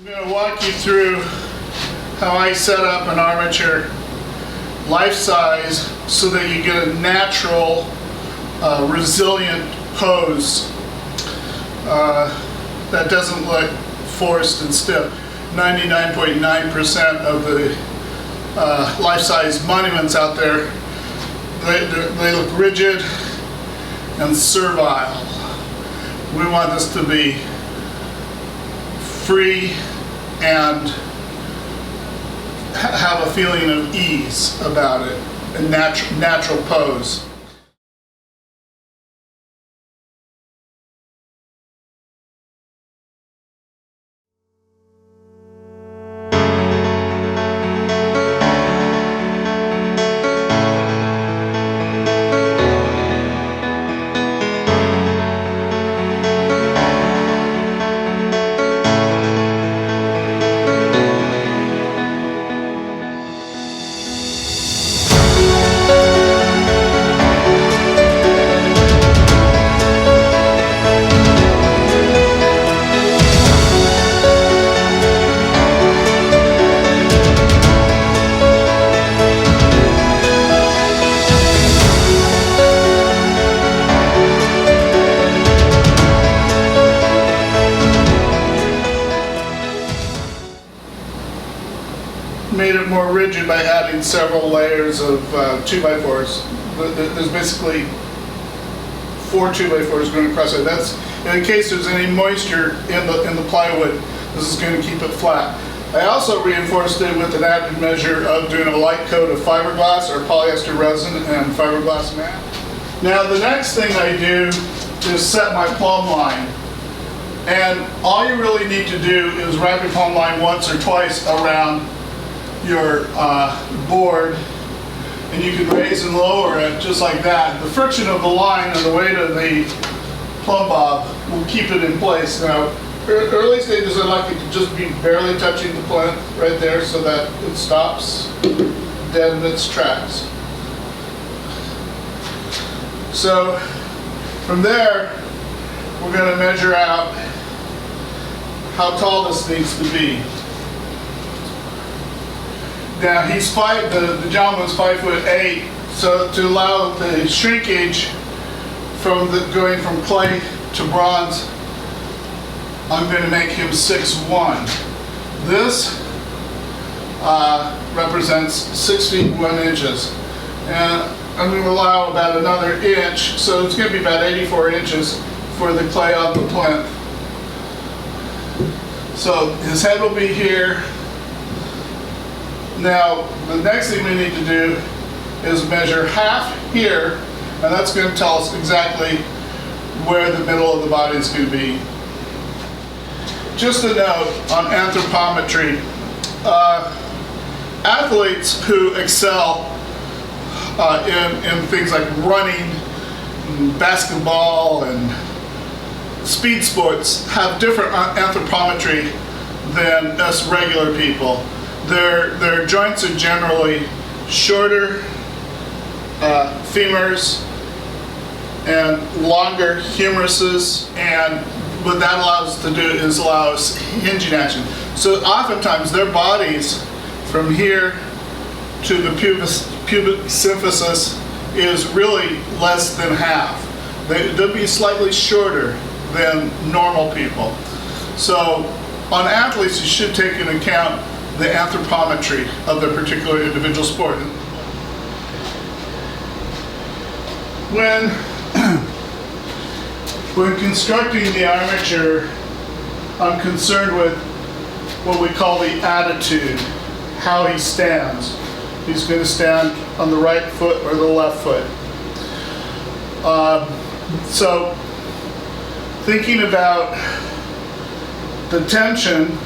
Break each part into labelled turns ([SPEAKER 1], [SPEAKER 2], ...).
[SPEAKER 1] I'm going to walk you through how I set up an armature life size so that you get a natural, resilient pose that doesn't look forced and stiff. 99.9% of the life-size monuments out there, they look rigid and servile. We want this to be free and have a feeling of ease about it, a natural pose. Made it more rigid by adding several layers of 2x4s. There's basically 4 2x4s going across it. That's in case there's any moisture in the plywood. This is going to keep it flat. I also reinforced it with an added measure of doing a light coat of fiberglass or polyester resin and fiberglass mat. Now the next thing I do is set my plumb line. And all you really need to do is wrap your plumb line once or twice around your board, and you can raise and lower it just like that. The friction of the line and the weight of the plumb bob will keep it in place. Now, early stages I like it to just be barely touching the plinth right there so that it stops dead in its tracks. So from there, we're going to measure out how tall this needs to be. Now the gentleman's 5'8", so to allow the shrinkage from going from clay to bronze, I'm going to make him 6'1". This represents 6 feet 1 inches, and I'm going to allow about another inch, so it's going to be about 84 inches for the clay on the plinth. So his head will be here. Now, the next thing we need to do is measure half here, and that's going to tell us exactly where the middle of the body is going to be. Just a note on anthropometry. Athletes who excel in things like running, and basketball, and speed sports have different anthropometry than us regular people. Their joints are generally shorter femurs and longer humeruses, and what that allows us to do is allow us hinging action. So oftentimes their bodies from here to the pubic symphysis is really less than half. They'll be slightly shorter than normal people. So on athletes, you should take into account the anthropometry of their particular individual sport. When constructing the armature, I'm concerned with what we call the attitude, how he stands. He's going to stand on the right foot or the left foot. So thinking about the tension,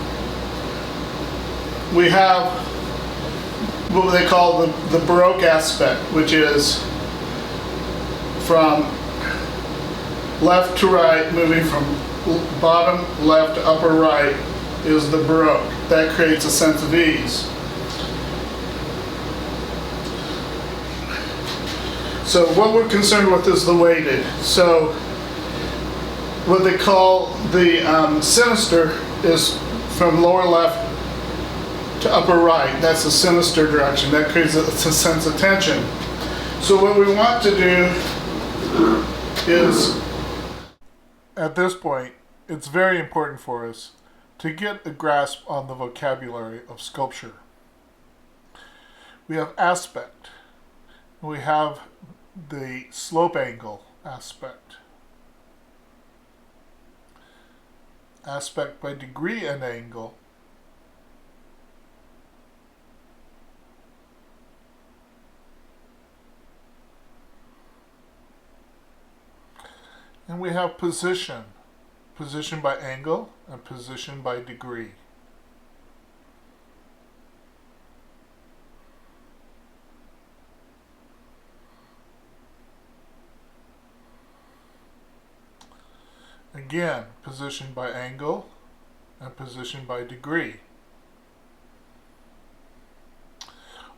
[SPEAKER 1] we have what they call the Baroque aspect, which is from left to right, moving from bottom left to upper right is the Baroque. That creates a sense of ease. So what we're concerned with is the weighted. So what they call the sinister is from lower left to upper right. That's the sinister direction. That creates a sense of tension. So what we want to do is, at this point, it's very important for us to get a grasp on the vocabulary of sculpture. We have aspect. We have the slope angle aspect. Aspect by degree and angle. And we have position. Position by angle and position by degree. Again, position by angle and position by degree.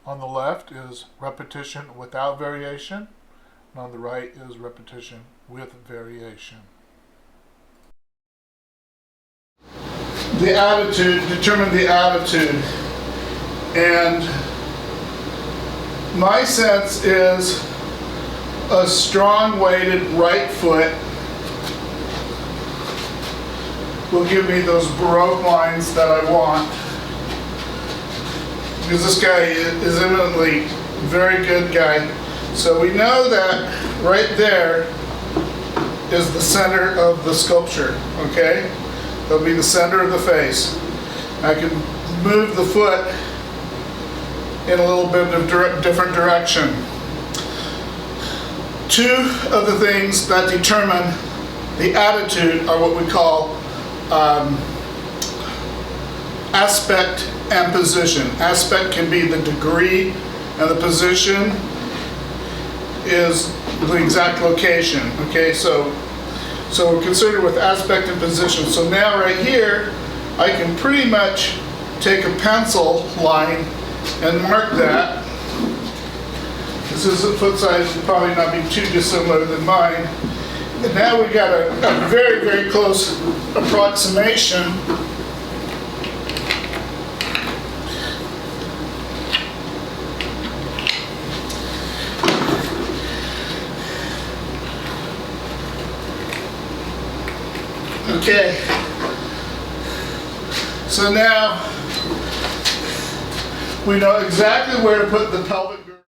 [SPEAKER 1] On the left is repetition without variation, and on the right is repetition with variation. The attitude, determine the attitude. And my sense is a strong weighted right foot will give me those Baroque lines that I want. Because this guy is eminently very good guy. So we know that right there is the center of the sculpture, okay? That'll be the center of the face. I can move the foot in a little bit of different direction. Two of the things that determine the attitude are what we call aspect and position. Aspect can be the degree, and the position is the exact location. Okay, so we're concerned with aspect and position. So now right here, I can pretty much take a pencil line and mark that. This is a foot size, will probably not be too dissimilar than mine. And now we got a very, very close approximation. Okay. So now we know exactly where to put the pelvic girdle.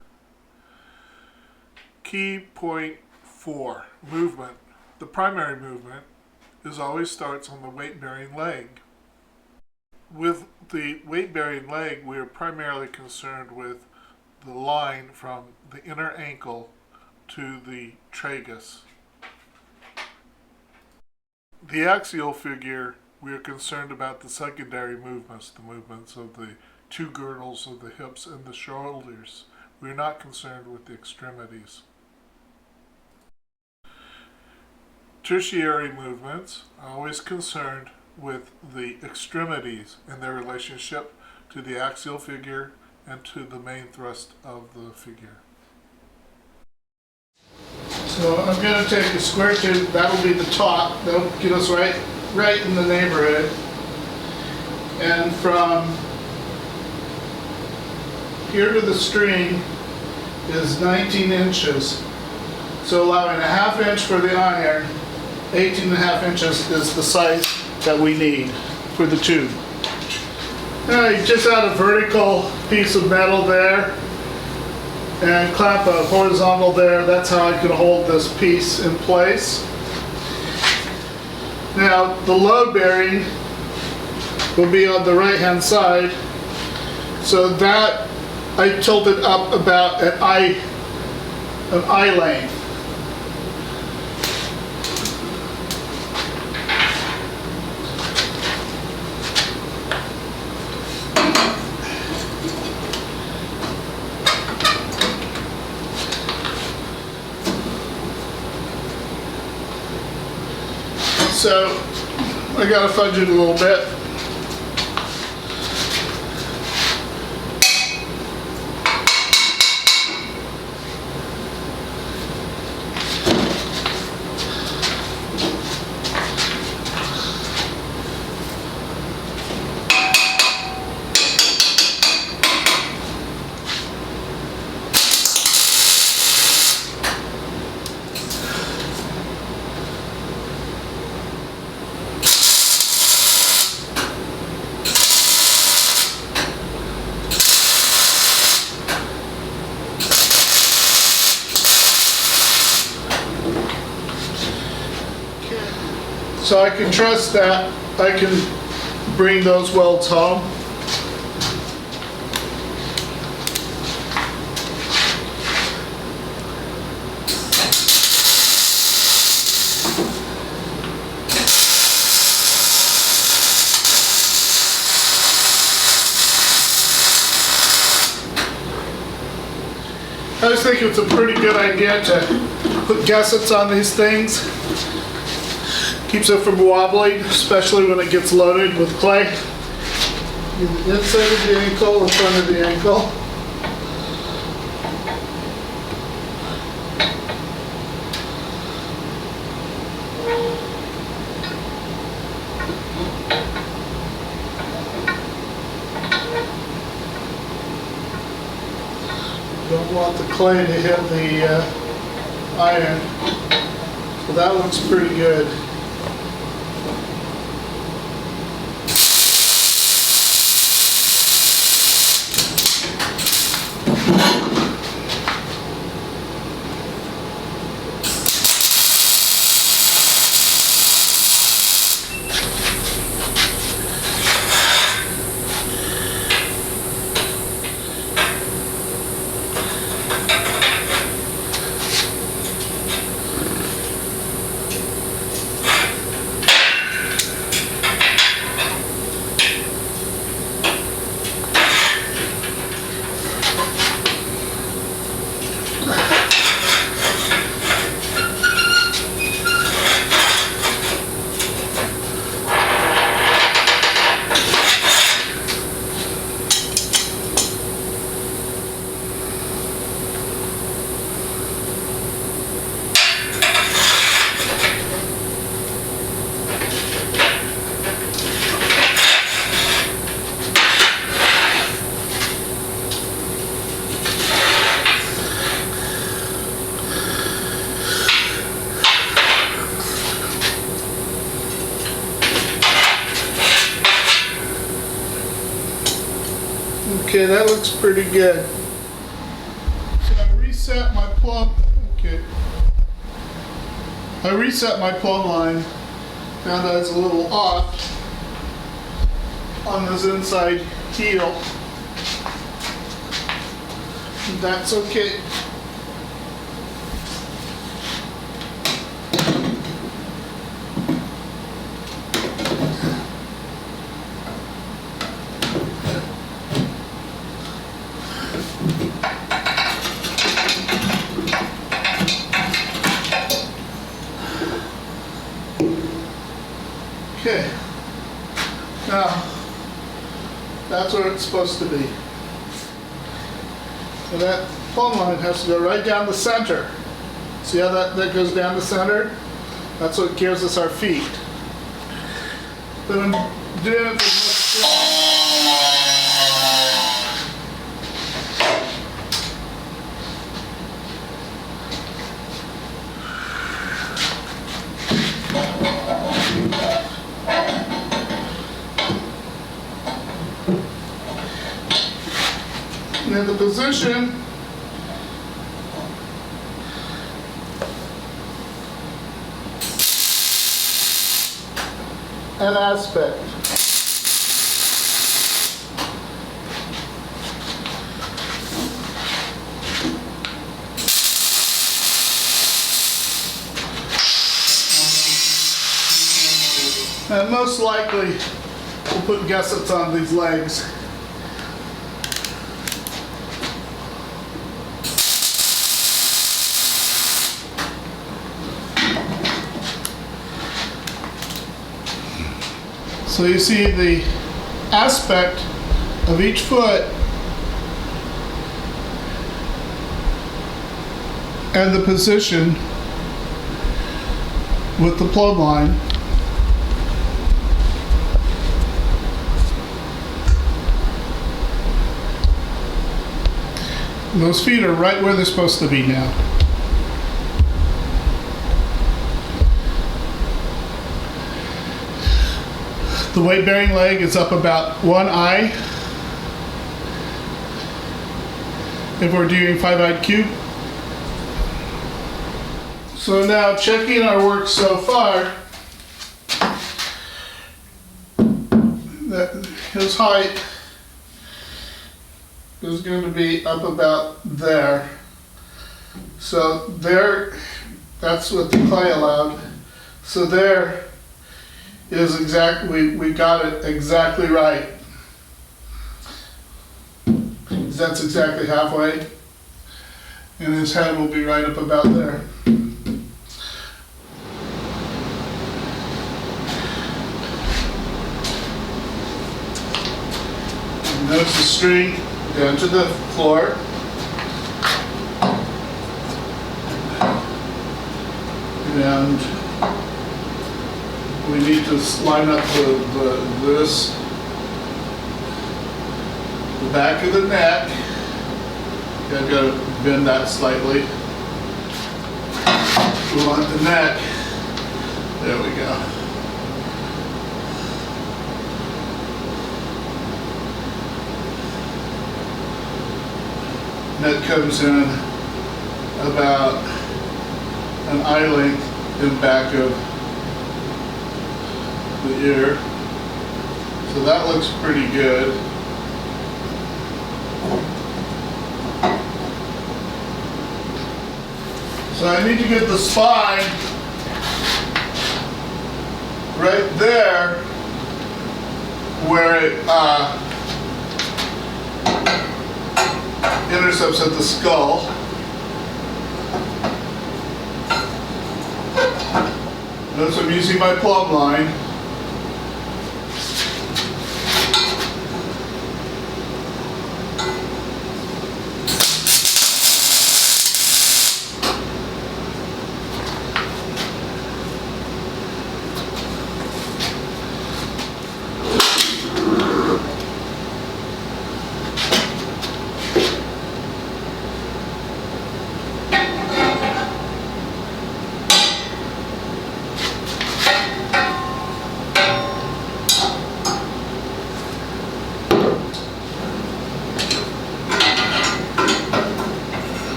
[SPEAKER 1] Key point 4, movement. The primary movement always starts on the weight-bearing leg. With the weight-bearing leg, we are primarily concerned with the line from the inner ankle to the tragus. The axial figure, we are concerned about the secondary movements, the movements of the two girdles of the hips and the shoulders. We are not concerned with the extremities. Tertiary movements are always concerned with the extremities and their relationship to the axial figure and to the main thrust of the figure. So I'm going to take a square tube, that'll be the top, that'll get us right in the neighborhood. And from here to the string is 19 inches. So allowing a ½ inch for the iron, 18½ inches is the size that we need for the tube. Now you just add a vertical piece of metal there and clamp a horizontal there. That's how I can hold this piece in place. Now the load bearing will be on the right hand side, so that I tilted up about an eye length. So I gotta fudge it a little bit. So I can trust that I can bring those welds home. I just think it's a pretty good idea to put gussets on these things. Keeps it from wobbling, especially when it gets loaded with clay. The inside of the ankle, the front of the ankle. Don't want the clay to hit the iron. So that looks pretty good. Okay, that looks pretty good. So I reset my plumb. Okay. I reset my plumb line. Found that it's a little off on this inside heel. That's okay. Okay, now that's where it's supposed to be. So that plumb line has to go right down the center. See how that goes down the center? That's what gives us our feet. But I'm doing it with in the position and aspect. And most likely we'll put gussets on these legs. So you see the aspect of each foot and the position with the plumb line. And those feet are right where they're supposed to be now. The weight bearing leg is up about 1 eye if we're doing 5-eyed cube. So now checking our work so far, that his height is going to be up about there. So there, that's what the clay allowed. So there is exactly, we got it exactly right. That's exactly halfway. And his head will be right up about there. Notice the string down to the floor. And we need to line up the back of the neck. I've got to bend that slightly. We want the neck. There we go. Neck comes in about an eye length in back of the ear. So that looks pretty good. So I need to get the spine right there where it intercepts at the skull. Notice I'm using my plumb line.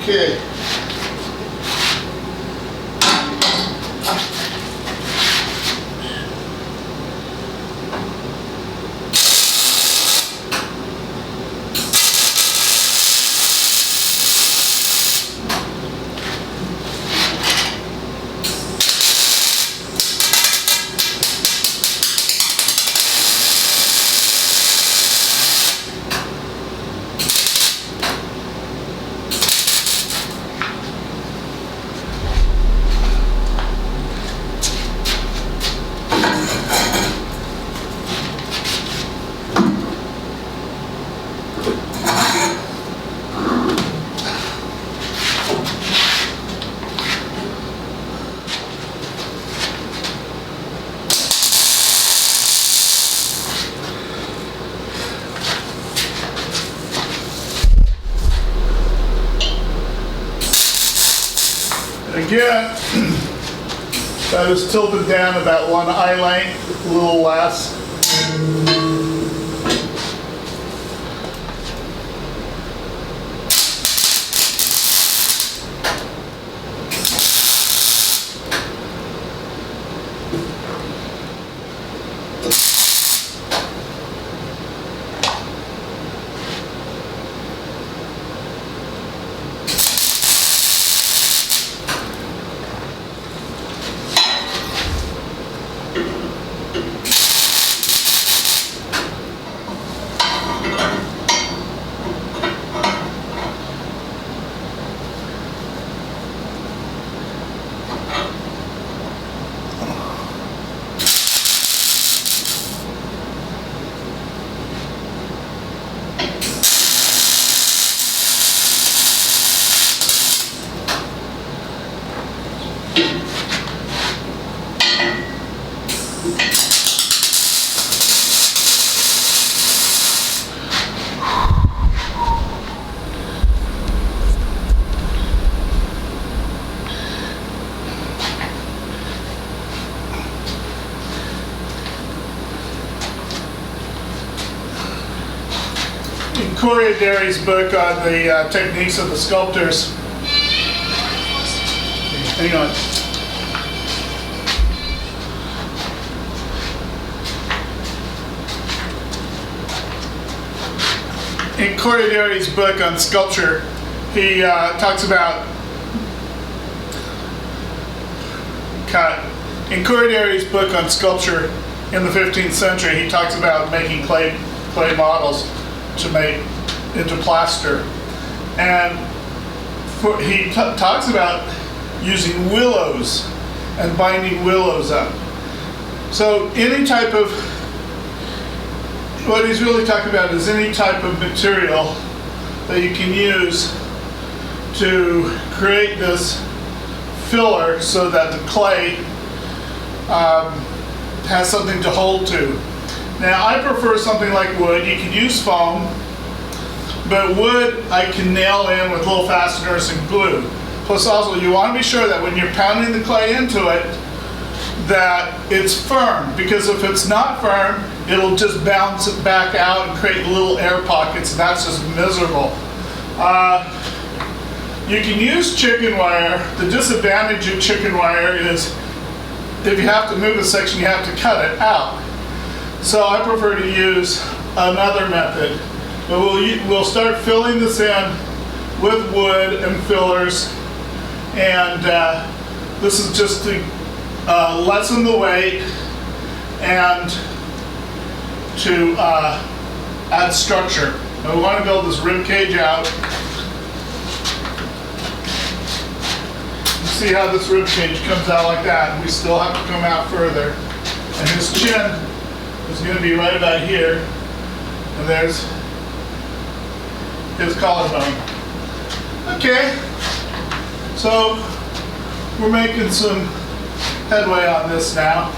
[SPEAKER 1] Okay. Again, that is tilted down about one eye length, a little less. Corriedari's book on the techniques of the sculptors. Hang on. In Corriedari's book on sculpture, he talks about in Corriedari's book on sculpture in the 15th century, he talks about making clay models to make into plaster, and he talks about using willows and binding willows up. So any type of, what he's really talking about is any type of material that you can use to create this filler so that the clay has something to hold to. Now I prefer something like wood. You can use foam, but wood I can nail in with little fasteners and glue. Plus also you want to be sure that when you're pounding the clay into it that it's firm, because if it's not firm it'll just bounce it back out and create little air pockets, and that's just miserable. You can use chicken wire. The disadvantage of chicken wire is if you have to move a section you have to cut it out. So I prefer to use another method. But we'll start filling this in with wood and fillers, and this is just to lessen the weight and to add structure. Now we want to build this rib cage out. You see how this rib cage comes out like that. We still have to come out further. And his chin is going to be right about here. And there's his collarbone. Okay, so we're making some headway on this now.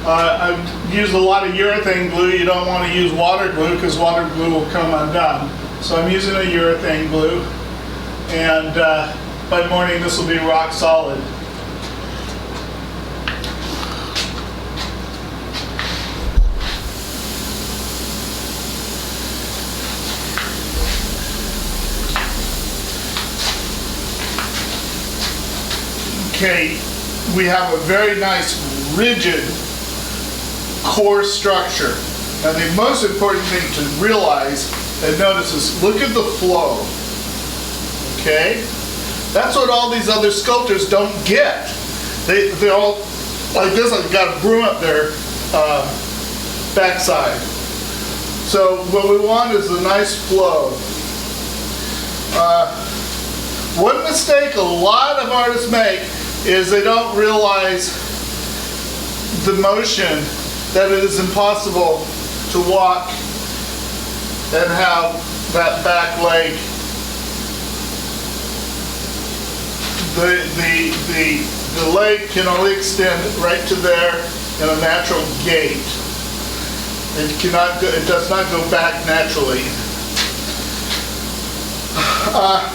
[SPEAKER 1] I've used a lot of urethane glue. You don't want to use water glue because water glue will come undone. So I'm using a urethane glue, and by morning this will be rock solid. Okay, we have a very nice rigid core structure. Now the most important thing to realize and notice is look at the flow. Okay? That's what all these other sculptors don't get. They're all like this, like got a broom up their backside. So what we want is a nice flow. One mistake a lot of artists make is they don't realize the motion, that it is impossible to walk and have that back leg. The leg can only extend right to there in a natural gait. It does not go back naturally.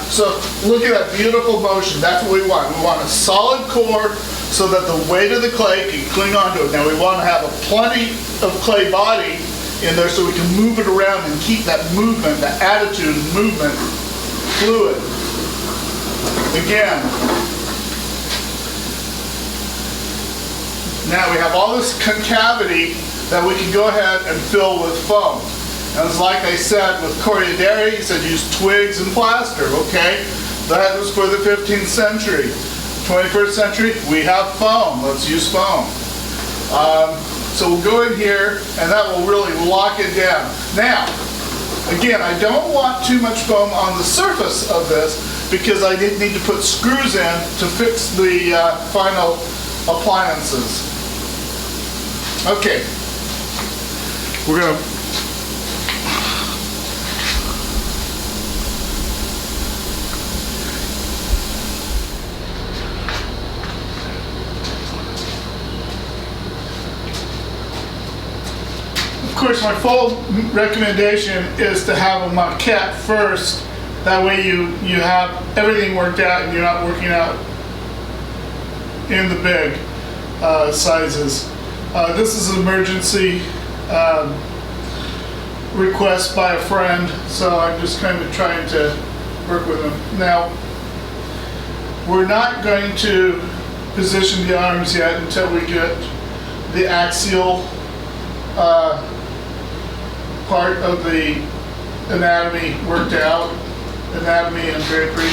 [SPEAKER 1] So look at that beautiful motion. That's what we want. We want a solid core so that the weight of the clay can cling onto it. Now we want to have plenty of clay body in there so we can move it around and keep that movement, the attitude and movement fluid. Again. Now we have all this concavity that we can go ahead and fill with foam. And it's like I said with Corriedari, he said use twigs and plaster, okay? That was for the 15th century. 21st century, we have foam. Let's use foam. So we'll go in here, and that will really lock it down. Now, again, I don't want too much foam on the surface of this because I need to put screws in to fix the final appliances. Okay, we're going to Of course, my full recommendation is to have a maquette first. That way you have everything worked out and you're not working out in the big sizes. This is an emergency request by a friend, so I'm just kind of trying to work with him. Now, we're not going to position the arms yet until we get the axial part of the anatomy worked out, anatomy and drapery.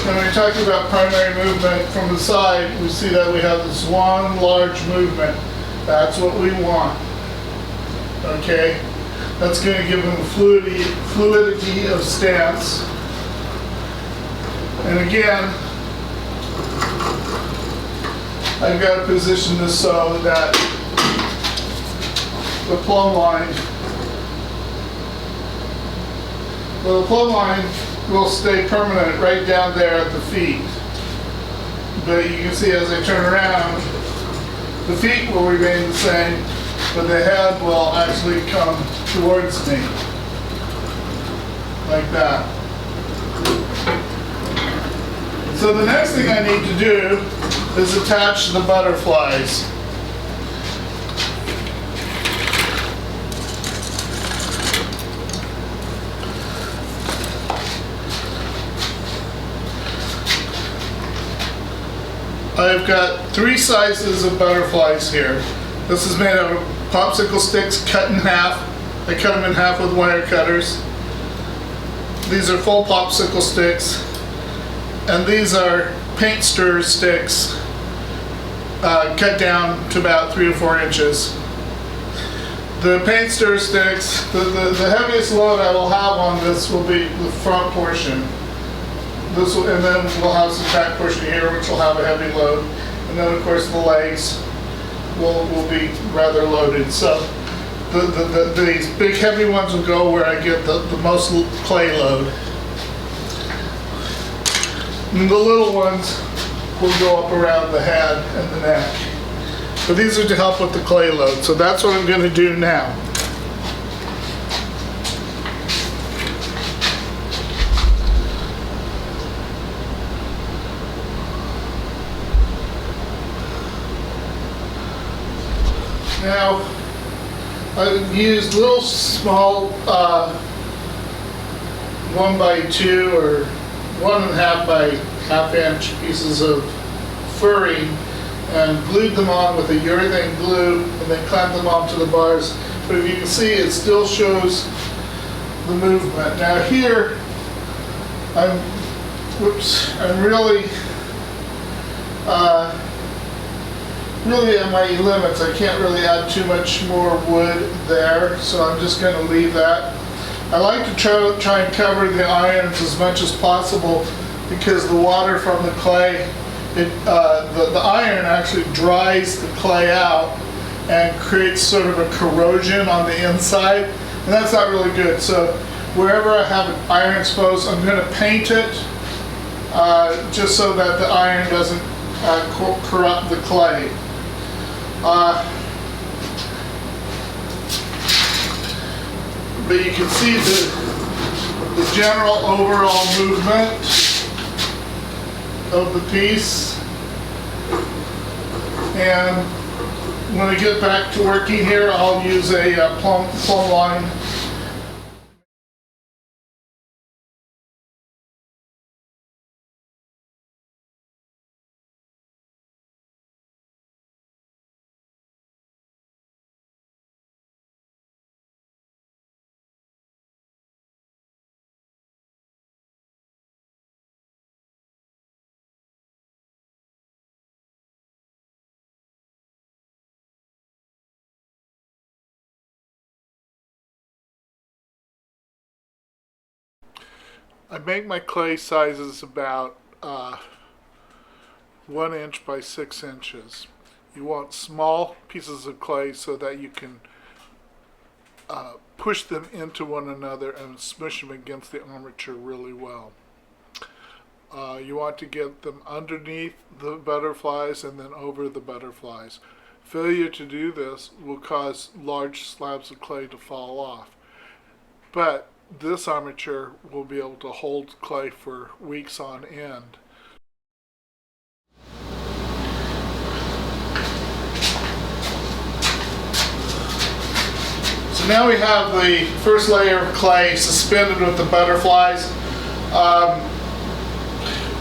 [SPEAKER 1] When we're talking about primary movement from the side, we see that we have this one large movement. That's what we want. Okay? That's going to give them fluidity of stance. And again, I've got to position this so that the plumb line, well, the plumb line will stay permanent right down there at the feet. But you can see as I turn around, the feet will remain the same, but the head will actually come towards me, like that. So the next thing I need to do is attach the butterflies. I've got 3 sizes of butterflies here. This is made out of popsicle sticks cut in half. I cut them in half with wire cutters. These are full popsicle sticks. And these are paint stir sticks cut down to about 3 or 4 inches. The paint stir sticks, the heaviest load I will have on this will be the front portion. And then we'll have some back portion here which will have a heavy load. And then of course the legs will be rather loaded. So these big heavy ones will go where I get the most clay load. And the little ones will go up around the head and the neck. But these are to help with the clay load. So that's what I'm going to do now. Now, I've used little small 1x2 or 1.5 by 1/2 inch pieces of furring and glued them on with a urethane glue and then clamped them onto the bars. But if you can see, it still shows the movement. Now here, I'm really at my limits. I can't really add too much more wood there, so I'm just going to leave that. I like to try and cover the irons as much as possible because the water from the clay, the iron actually dries the clay out and creates sort of a corrosion on the inside, and that's not really good. So wherever I have an iron exposed, I'm going to paint it just so that the iron doesn't corrupt the clay. But you can see the general overall movement of the piece. And when I get back to working here, I'll use a plumb line. I make my clay sizes about 1 inch by 6 inches. You want small pieces of clay so that you can push them into one another and smush them against the armature really well. You want to get them underneath the butterflies and then over the butterflies. Failure to do this will cause large slabs of clay to fall off. But this armature will be able to hold clay for weeks on end. So now we have the first layer of clay suspended with the butterflies.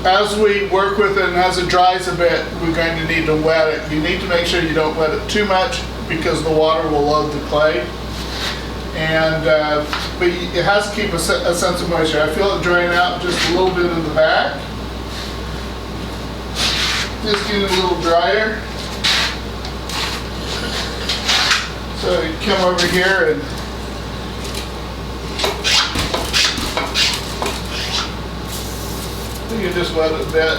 [SPEAKER 1] As we work with it and as it dries a bit, we're going to need to wet it. You need to make sure you don't wet it too much because the water will load the clay. And but it has to keep a sense of moisture. I feel it drying out just a little bit in the back. Just getting a little drier. So you come over here and you can just wet it a bit.